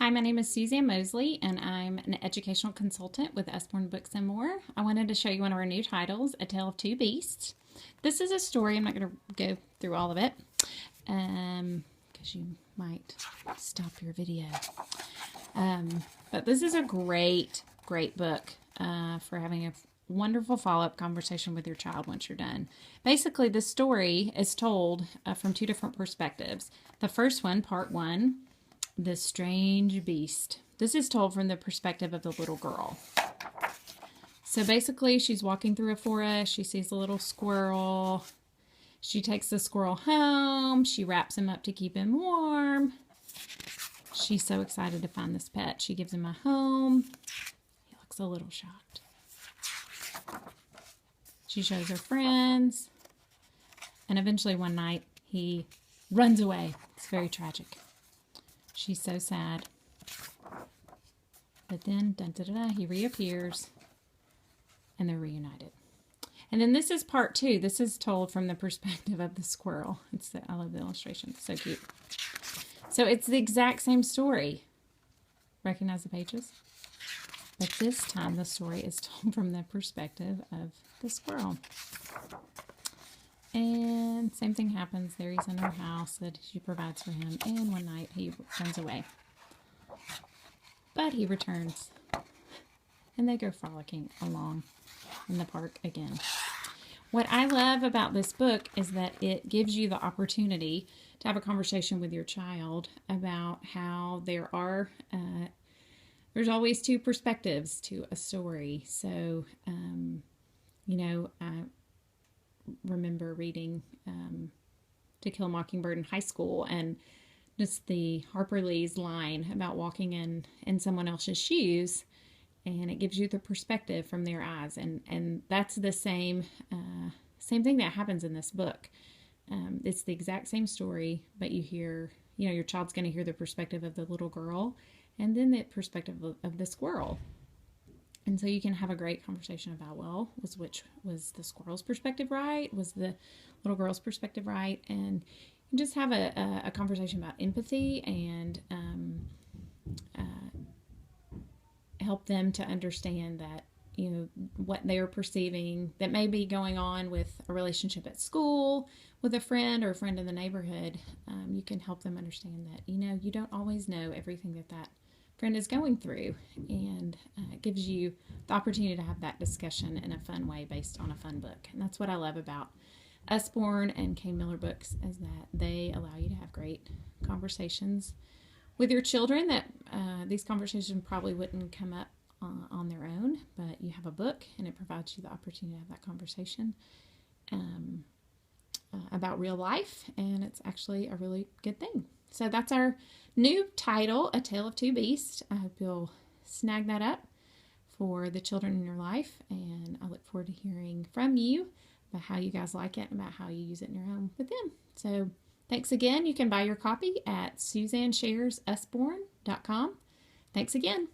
Hi, my name is Suzanne Mosley, and I'm an educational consultant with Usborne Books and More. I wanted to show you one of our new titles, A Tale of Two Beasts. This is a story. I'm not going to go through all of it because you might stop your video. But this is a great book for having a wonderful follow-up conversation with your child once you're done. Basically, the story is told from two different perspectives. The first one, part one, The Strange Beast. This is told from the perspective of the little girl. So basically, she's walking through a forest. She sees a little squirrel. She takes the squirrel home. She wraps him up to keep him warm. She's so excited to find this pet. She gives him a home. He looks a little shocked. She shows her friends. And eventually one night, he runs away. It's very tragic. She's so sad. But then, he reappears, and they're reunited. And then this is part two. This is told from the perspective of the squirrel. I love the illustration. It's so cute. So it's the exact same story. Recognize the pages? But this time, the story is told from the perspective of the squirrel. And same thing happens. There he's in her house that she provides for him. And one night he runs away. But he returns. And they go frolicking along in the park again. What I love about this book is that it gives you the opportunity to have a conversation with your child about how there's always two perspectives to a story. So, I remember reading To Kill a Mockingbird in high school, and just the Harper Lee's line about walking in someone else's shoes, and it gives you the perspective from their eyes, and that's the same thing that happens in this book. It's the exact same story, but you hear, your child's going to hear the perspective of the little girl, and then the perspective of the squirrel. And so you can have a great conversation about, was the squirrel's perspective right? Was the little girl's perspective right? And you just have a conversation about empathy and help them to understand that, what they're perceiving that may be going on with a relationship at school, with a friend or a friend in the neighborhood. You can help them understand that, you don't always know everything that friend is going through, and it gives you the opportunity to have that discussion in a fun way based on a fun book. And that's what I love about Usborne and Kane Miller books, is that they allow you to have great conversations with your children that these conversations probably wouldn't come up on their own, but you have a book and it provides you the opportunity to have that conversation about real life, and it's actually a really good thing. So that's our new title, A Tale of Two Beasts. I hope you'll snag that up for the children in your life, and I look forward to hearing from you about how you guys like it and about how you use it in your home with them. So thanks again. You can buy your copy at SuzanneSharesUsborne.com. Thanks again.